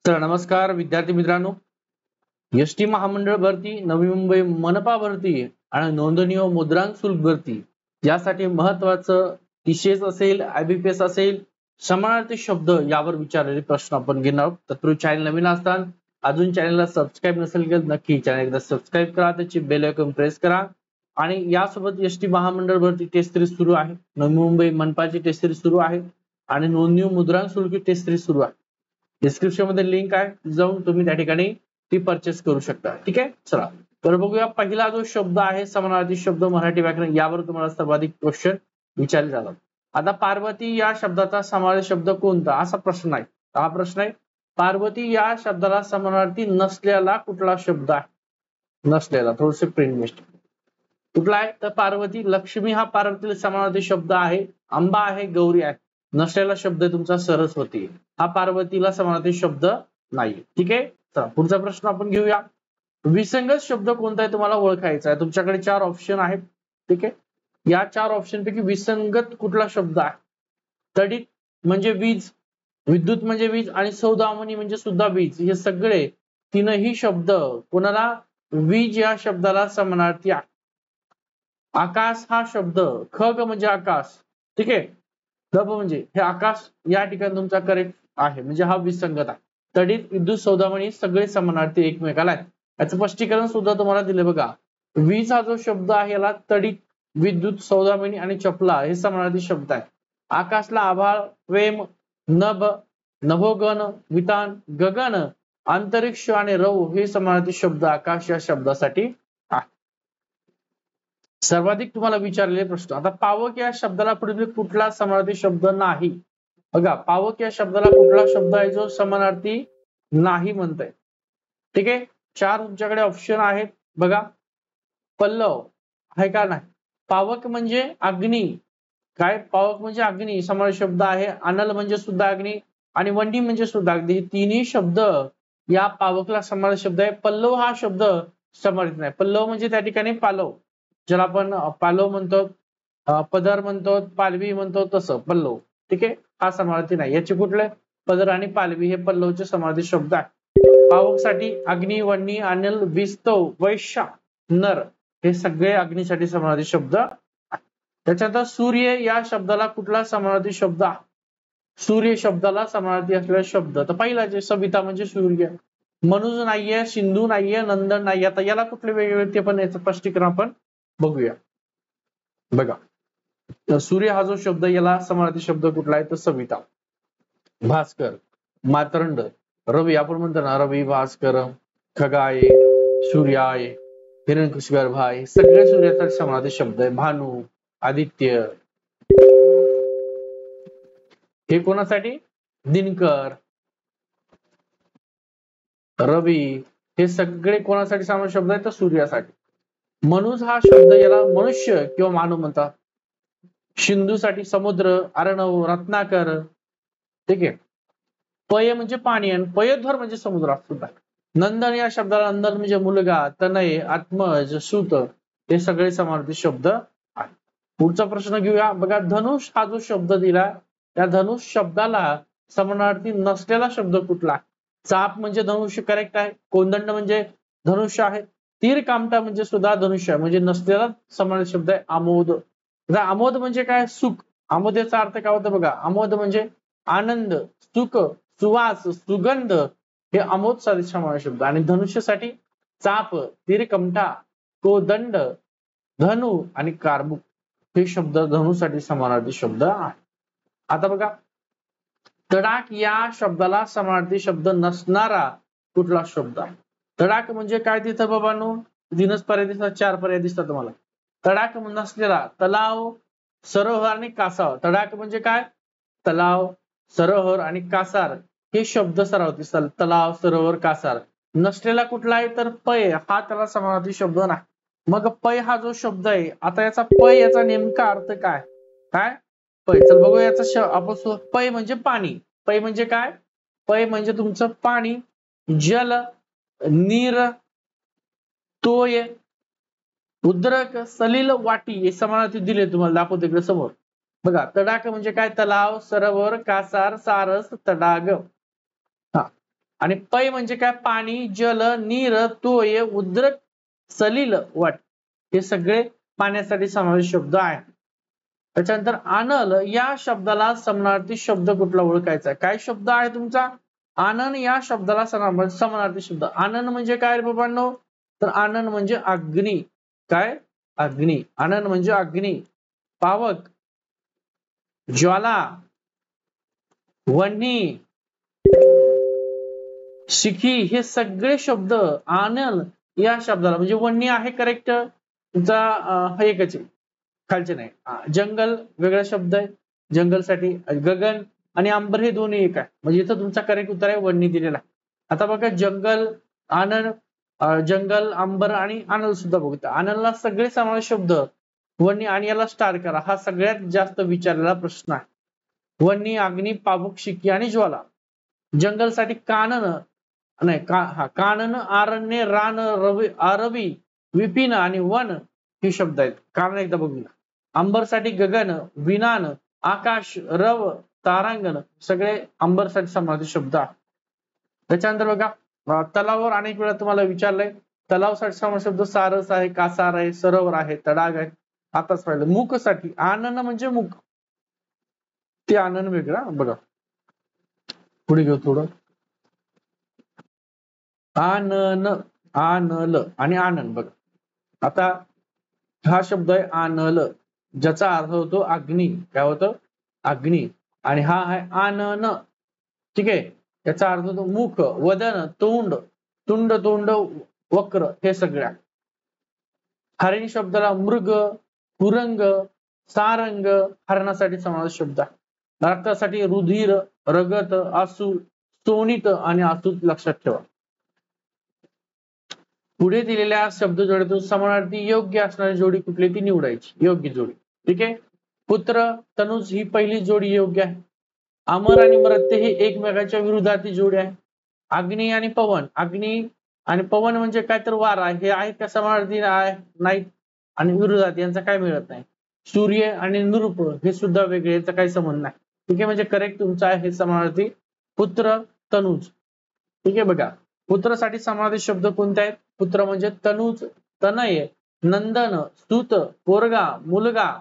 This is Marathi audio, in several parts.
सर नमस्कार विद्यार्थी मित्रांनो, एसटी महामंडळ भरती, नवी मुंबई मनपा भरती आणि नोंदणी व मुद्रांक शुल्क भरती यासाठी महत्वाचं टीसीएस असेल, आयबीपीएस असेल, समानार्थी शब्द यावर विचारलेले प्रश्न आपण घेणार आहोत. तत्पूर्वी चॅनल नवीन असताना अजून चॅनलला सबस्क्राईब नसेल तर नक्की चॅनल एकदा सबस्क्राईब करा, त्याची बेल आयकॉन प्रेस करा आणि यासोबत एसटी महामंडळ भरती टेस्ट सिरीज सुरू आहे, नवी मुंबई मनपाची टेस्ट सिरीज सुरू आहे आणि नोंदणी व मुद्रांक शुल्क टेस्ट सिरीज सुरू आहे. डिस्क्रिप्शन मध्ये लिंक आहे, जाऊन तुम्ही त्या ठिकाणी ती परचेस करू शकता. ठीक आहे, चला तर बघूया. पहिला जो शब्द आहे समानार्थी शब्द मराठी व्याकरण, यावर तुम्हाला सर्वाधिक क्वेश्चन विचारले जातात. आता पार्वती या शब्दाचा समानार्थी शब्द कोणता, असा प्रश्न आहे. हा प्रश्न आहे, पार्वती या शब्दाला समानार्थी नसलेला कुठला शब्द आहे? नसलेला, थोडेसे प्रिंट मिस्टेक. कुठला आहे तर पार्वती. लक्ष्मी हा पार्वतीला समानार्थी शब्द आहे. आंबा आहे, गौरी आहे. नसलेला शब्द तुमचा सरस्वती, हा पार्वतीला समानार्थी शब्द नाही. ठीक आहे, चला पुढचा प्रश्न आपण घेऊया. विसंगत शब्द कोणता आहे तुम्हाला ओळखायचा आहे. तुमच्याकडे 4 ऑप्शन आहेत. ठीक आहे, या 4 ऑप्शन पैकी विसंगत कुठला शब्द आहे? तडित म्हणजे वीज, विद्युत म्हणजे वीज आणि सौदामणी म्हणजे सुद्धा वीज, हे सगळे तीनही शब्द कोणाला, वीज या शब्दाला समानार्थी आहे. आकाश हा शब्द, खग म्हणजे आकाश, ठीक आहे, दब म्हणजे हे आकाश, या ठिकाणी तुमचा करेक्ट आहे, म्हणजे हा विसंगत आहे. तडित, विद्युत, सौदामणी सगळे समानार्थी एकमेकाला आहेत. याचं स्पष्टीकरण सुद्धा तुम्हाला दिले बघा. वीज हा जो शब्द आहे याला तडित, विद्युत, सौदामणी आणि चपला हे समानार्थी शब्द आहेत. आकाशला आभाळ, प्रेम, नभ, नभोगण, वितान, गगन, अंतरिक्ष आणि रव हे समानार्थी शब्द आकाश या शब्दासाठी आहे. सर्वाधिक तुम्हाला विचारलेले प्रश्न. आता पावक या शब्दाला पुढील कुठला समानार्थी शब्द नाही? बघा, पावक या शब्दाला कुठला शब्द आहे जो समानार्थी नाही म्हणताय? ठीक आहे, 4 तुमच्याकडे ऑप्शन आहेत बघा. पल्लव आहे का नाही? पावक म्हणजे अग्नी, काय पावक म्हणजे अग्नी समानार्थी शब्द आहे. अनल म्हणजे सुद्धा अग्नी आणि वंडी म्हणजे सुद्धा अग्नी, हे तिन्ही शब्द या पावकला समानार्थी शब्द आहे. पल्लव हा शब्द समानार्थी नाही. पल्लव म्हणजे त्या ठिकाणी पालव, ज्याला आपण पालव म्हणतो, पदर म्हणतो, पालवी म्हणतो, तसं पल्लव. ठीक आहे, हा समानार्थी नाही. याचे कुठले, पदर आणि पालवी हे पल्लवचे समानार्थी शब्द आहे. पावकसाठी अग्नी, वन्नी, अनिल, विस्तव, वैश्य, नर हे सगळे अग्नीसाठी समानार्थी शब्द आहेत. त्याच्यानंतर सूर्य या शब्दाला कुठला समानार्थी शब्द आहे? सूर्य शब्दाला समानार्थी असलेला शब्द तर पहिला जे सविता म्हणजे सूर्य, मनुज नाहीये, सिंधू नाहीये, नंदन नाहीये. आता याला कुठले वेगवेगळे ते पण याचं स्पष्टीकरण आपण बघूया. बघा, तर सूर्य हा जो शब्द याला समानार्थी शब्द कुठला आहे तर सविता, भास्कर, मातरंड, रवी, आपण म्हणतो ना रवी, भास्कर, खगाय, सूर्याय, हिरण्यकशिगर्भाय, सगळे सूर्याचा समानार्थी शब्द आहे. भानू, आदित्य, हे कोणासाठी, दिनकर, रवी, हे सगळे कोणासाठी समानार्थी शब्द आहेत तर सूर्यासाठी. मनुज हा शब्द याला मनुष्य किंवा मानव म्हणतात. सिंधूसाठी समुद्र, अर्णव, रत्नाकर. ठीक आहे, पय म्हणजे पाणी आणि पयध्वर म्हणजे समुद्र सुद्धा. नंदन या शब्दाला नंदन म्हणजे मुलगा, तनय, आत्मज, सूत हे सगळे समानार्थी शब्द आहेत. पुढचा प्रश्न घेऊया. बघा, धनुष हा जो शब्द दिला त्या धनुष शब्दाला समानार्थी नसलेला शब्द कुठला? चाप म्हणजे धनुष्य करेक्ट आहे. कोंदंड म्हणजे धनुष्य आहे. तीर कामटा म्हणजे सुद्धा धनुष्य आहे, म्हणजे नसलेला समानार्थी शब्द आहे आमोद. आमोद म्हणजे काय, सुख. आमोद याचा अर्थ काय होतं बघा, आमोद म्हणजे आनंद, सुख, सुवास, सुगंध हे आमोद साठी समानार्थी शब्द. आणि धनुष्यसाठी चाप, तीरकमठा, कोदंड, धनु आणि कारमुक हे शब्द धनुसाठी समानार्थी शब्द आहे. आता बघा, तडाख या शब्दाला समानार्थी शब्द नसणारा कुठला शब्द आहे? तडाख म्हणजे काय तिथं बाबांनो, 3च पर्याय दिसतात, 4 पर्याय दिसतात तुम्हाला. तडाख नसलेला तलाव, सरोवर आणि कासार. तडाख म्हणजे काय, तलाव, सरोवर आणि कासार हे शब्द सराव दिसतात. तलाव, सरोवर, कासार. नसलेला कुठला आहे तर पय, हा त्याला समानार्थी शब्द नाही. मग पय हा जो शब्द आहे, आता याचा पय याचा नेमका अर्थ काय? काय पय, चल बघू याचा आपण. पय म्हणजे पाणी. पय म्हणजे काय, पय म्हणजे तुमचं पाणी, जल, नीर, तोय, उद्रक, सलील, वाटी हे समानार्थी दिले तुम्हाला, दाखवतो इकडे समोर. बघा, तडाख म्हणजे काय, तलाव, सरोवर, कासार, सारस, तडाग. हा, आणि पै म्हणजे काय, पाणी, जल, नीर, तोय, उद्रक, सलील, वट, हे सगळे पाण्यासाठी समावेश शब्द आहे. त्याच्यानंतर आनल या शब्दाला समानार्थी शब्द कुठला ओळखायचा, काय शब्द आहे तुमचा, आनन या शब्दाला समानार्थी शब्द. आनन म्हणजे काय रे बाबांनो, तर आनन म्हणजे अग्नी. काय, अग्नी. आनन म्हणजे अग्नी, पावक, ज्वाला, वन्ही, शिखी, हे सगळे शब्द आनल या शब्दाला, म्हणजे वन्ही आहे करेक्ट तुमचा, एकच आहे, खालचे नाही. जंगल वेगळा शब्द आहे जंगलसाठी, गगन आणि अंबर हे दोन्ही एक आहे, म्हणजे इथं तुमचा करेक्ट उत्तर आहे वन्ही दिलेला. आता बघा जंगल, आनन, जंगल, अंबर आणि आनल सुद्धा बघूया. आनलला सगळे समावेश शब्द वन्ही, आणि याला स्टार करा, हा सगळ्यात जास्त विचारलेला प्रश्न आहे. वन्ही, अग्नी, पावक, शिकी आणि ज्वाला. जंगलसाठी कानन नाही कानन, आरण्य, रान, आरवी, विपिन आणि वन हे शब्द आहेत. कारण एकदा बघूया. अंबरसाठी गगन, विनान, आकाश, रव, तारांगण, सगळे अंबरसाठी समानार्थी शब्द आहेत. त्याच्यानंतर बघा तलावावर अनेक वेळा तुम्हाला विचारलंय, तलावासाठी समानार्थी शब्द सारस आहे, कासार आहे, सरोवर आहे, तडाग आहे. आताच पाहिलं. मुखसाठी आनन म्हणजे मुख, ते आनन वेगळा. बघा पुढे घेऊ थोडं. आनन, आनल आणि आनन. बघा आता हा शब्द आहे आनल, ज्याचा अर्थ होतो अग्नी. काय होतं, अग्नी. आणि हा आहे आनन, ठीक आहे, याचा अर्थ होतो मुख, वदन, तोंड, तुंड, तोंड, वक्र, हे सगळ्या. हरिणी शब्दाला मृग, कुरंग, सारंग, हरणासाठी समावेश शब्द आहे. रक्तासाठी रुधिर, रगत, आसू, सोनित आणि आसूत लक्षात ठेवा. पुढे दिलेल्या शब्द जोडीतून समानार्थी योग्य असणारी जोडी कुठली ती निवडायची, योग्य जोडी. ठीक आहे. पुत्र, तनुज ही पहिली जोडी योग्य आहे. अमर आणि मर्त्य हे एकमेकांच्या विरोधातील जोडी आहे. अग्नी आणि पवन, अग्नी आणि पवन म्हणजे काय, तर वारा, हे आहेत का समानार्थी, नाही, आणि विरोधात यांचा काय मिळत नाही. सूर्य आणि नृप हे सुद्धा वेगळे, याचा काही संबंध नाही. ठीक आहे, म्हणजे करेक्ट तुमचा आहे हे समानार्थी पुत्र, तनुज. ठीक आहे. बघा पुत्रासाठी समानार्थी शब्द कोणते आहेत, पुत्र म्हणजे तनुज, तनय, नंदन, स्तुत, पोरगा, मुलगा.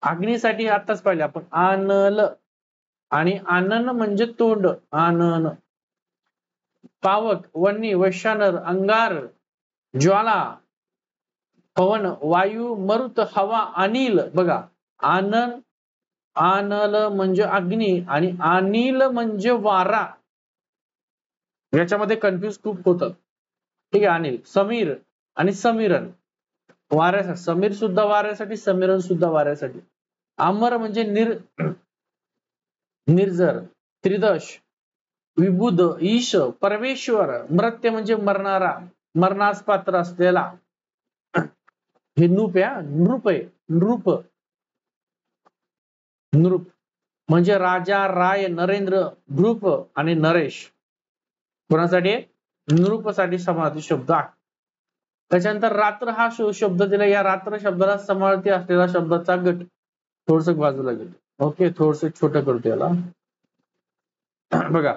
अग्नीसाठी आताच पाहिले आपण आनल, आणि आनन म्हणजे तोंड, आनन. पावक, वन्नी, वैशानर, अंगार, ज्वाला, पवन, वायू, मरुत, हवा, अनिल. बघा आनन, आनल म्हणजे अग्नी आणि अनिल म्हणजे वारा, याच्यामध्ये कन्फ्युज खूप होतं. ठीक आहे. अनिल, समीर आणि समीरन, वाऱ्यासाठी, समीर सुद्धा वाऱ्यासाठी, समीरन सुद्धा वाऱ्यासाठी. अमर म्हणजे निर्जर, त्रिदश, विबुध, ईश, परमेश्वर. मृत्य म्हणजे मरणारा, मरणास पात्र असलेला. हे नृप आहे, नृप आहे, नृप, नृप म्हणजे राजा, राय, नरेंद्र, नृप आणि नरेश. कोणासाठी, नृपसाठी समानार्थी शब्द आहे. त्याच्यानंतर रात्र हा शब्द दिला, या रात्र शब्दाला समानार्थी असलेला शब्दाचा गट थोडस बाजूला घेतो. ओके, थोडस छोटं करतो याला. बघा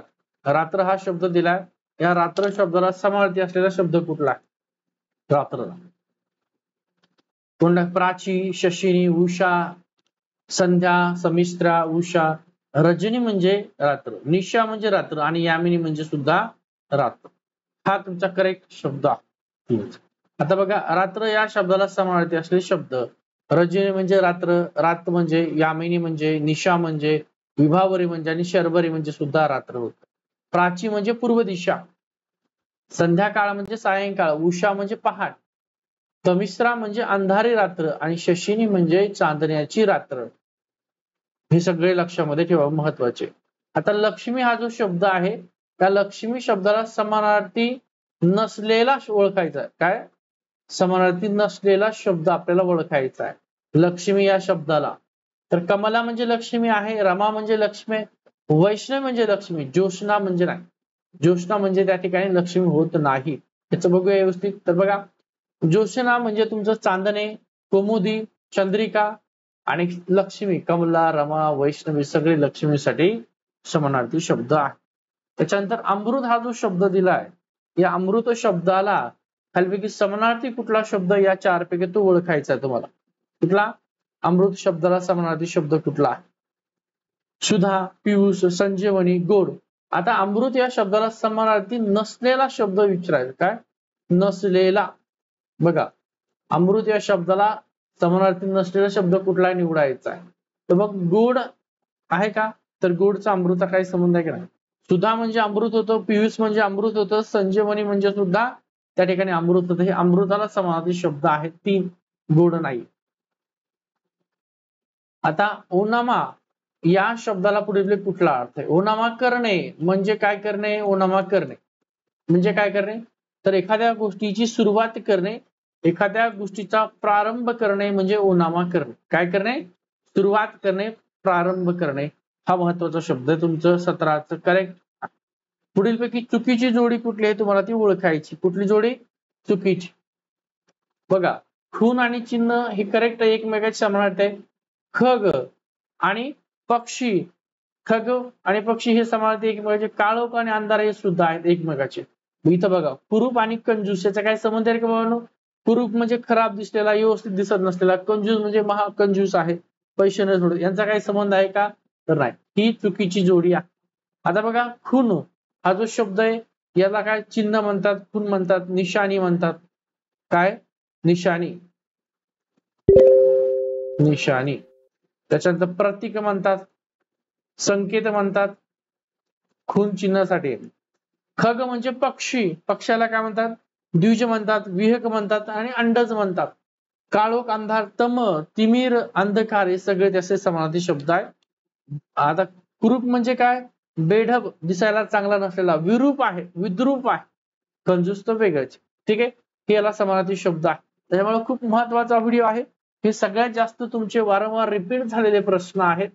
रात्र हा शब्द दिलाय, या रात्र शब्दाला समानार्थी असलेला शब्द कुठला आहे, रात्र. कोणता, प्राची, शशिनी, उषा, संध्या, समिश्रा, उषा. रजनी म्हणजे रात्र, निशा म्हणजे रात्र, आणि यामिनी म्हणजे सुद्धा रात्र. हा तुमचा करेक्ट शब्द आहे. आता बघा रात्र या शब्दाला समानार्थी असलेले शब्द, रजनी म्हणजे रात्र, रात म्हणजे, यामिनी म्हणजे, निशा म्हणजे, विभावरी म्हणजे, आणि शर्वरी म्हणजे सुद्धा रात्र होत. प्राची म्हणजे पूर्व दिशा, संध्याकाळ म्हणजे सायंकाळ, उषा म्हणजे पहाट, समिश्रा म्हणजे अंधारी रात्र, आणि शशिनी म्हणजे चांदण्याची रात्र. हे सगळे लक्षामध्ये ठेवा, महत्वाचे. आता लक्ष्मी हा जो शब्द आहे, त्या लक्ष्मी शब्दाला समानार्थी नसलेला ओळखायचा. काय, समानार्थी नसलेला शब्द आपल्याला ओळखायचा आहे लक्ष्मी या शब्दाला. तर कमला म्हणजे लक्ष्मी आहे, रमा म्हणजे लक्ष्मी, वैष्णव म्हणजे लक्ष्मी, ज्योत्स्ना म्हणजे नाही. ज्योत्स्ना म्हणजे त्या ठिकाणी लक्ष्मी होत नाही. त्याचं बघूया व्यवस्थित. तर बघा ज्योत्स्ना म्हणजे तुमचं चांदणे, कुमुदी, चंद्रिका, आणि लक्ष्मी, कमला, रमा, वैष्णवी सगळे लक्ष्मीसाठी समानार्थी शब्द आहे. त्याच्यानंतर अमृत हा जो शब्द दिलाय, या अमृत शब्दाला खालीपैकी समानार्थी कुठला शब्द या चार पैकी तो ओळखायचा आहे तुम्हाला. कुठला? अमृत शब्दाला समानार्थी शब्द कुठला? सुधा, पियुष, संजीवनी, गोड. आता अमृत या शब्दाला समानार्थी नसलेला शब्द विचारायचा. काय? नसलेला. बघा, अमृत या शब्दाला समानार्थी नसलेला शब्द कुठला निवडायचा आहे? तर बघ, गोड आहे का? तर गोडचा अमृता काही संबंध आहे की नाही? सुधा म्हणजे अमृत होतं, पियुष म्हणजे अमृत होतं, संजीवनी म्हणजे सुद्धा त्या ठिकाणी अमृत होतं. हे अमृताला समानार्थी शब्द आहेत, तीन. गोड नाही. आता ओनामा या शब्दाला पुढे कुठला अर्थ आहे? ओनामा करणे म्हणजे काय करणे? ओनामा करणे म्हणजे काय करणे? तर एखाद्या गोष्टीची सुरुवात करणे, एखाद्या गोष्टीचा प्रारंभ करणे म्हणजे ओनामा करणे. काय करणे? सुरुवात करणे, प्रारंभ करणे. हा महत्वाचा शब्द आहे. तुमचं 17चं करेक्ट. पुढीलपैकी चुकीची जोडी कुठली आहे तुम्हाला ती ओळखायची. कुठली जोडी? चुकीची. बघा, खून आणि चिन्ह हे करेक्ट एकमेकांच्या समानार्थी आहे. खग आणि पक्षी, खग आणि पक्षी हे समानार्थी एकमेकांचे. काळोख आणि अंधार हे सुद्धा आहेत एकमेकाचे. इथं बघा, कुरूप आणि कंजूस याचा काय संबंध आहे का बाबांनो? कुरूप म्हणजे खराब दिसलेला, व्यवस्थित दिसत नसलेला. कंजूस म्हणजे महाकंजूस आहे, पैसे न सोडत. यांचा काही संबंध आहे का? तर नाही. ही चुकीची जोडी आहे. आता बघा, खून हा जो शब्द आहे याला काय चिन्ह म्हणतात, खून म्हणतात, निशाणी म्हणतात. काय? निशाणी. निशाणी. त्याच्यानंतर प्रतीक म्हणतात, संकेत म्हणतात खून चिन्हासाठी. खग म्हणजे पक्षी, पक्षाला काय म्हणतात? द्विज म्हणतात, विहक म्हणतात आणि अंडज म्हणतात. काळोख, अंधार, तम, तिमिर, अंधकार हे सगळे त्याचे समानार्थी शब्द आहेत. आता कुरूप म्हणजे काय? बेढब, दिसायला चांगला नसलेला. विरूप आहे, विद्रूप आहे. कंजूस तर वेगळंच. ठीक आहे, हे याला समानार्थी शब्द आहे. त्याच्यामुळे खूप महत्वाचा व्हिडिओ आहे. हे सगळ्यात जास्त तुमचे वारंवार रिपीट झालेले प्रश्न आहेत.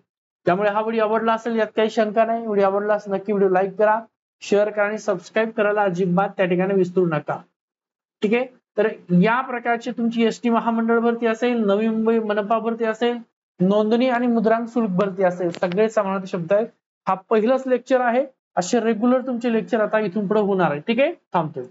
त्यामुळे हा व्हिडिओ आवडला असेल यात काही शंका नाही. व्हिडिओ आवडला असेल नक्की व्हिडिओ लाईक करा, शेअर करा आणि सबस्क्राईब करायला अजिबात त्या ठिकाणी विसरू नका. ठीक आहे, तर या प्रकारची तुमची एसटी महामंडळ भरती असेल, नवी मुंबई मनपा भरती असेल, नोंदणी आणि मुद्रांक शुल्क भरती असेल, सगळे समानार्थी शब्द आहेत. हा पहिलाच लेक्चर आहे. असे रेग्युलर तुमचे लेक्चर आता इथून पुढे होणार आहे. ठीक आहे, थांबतोय.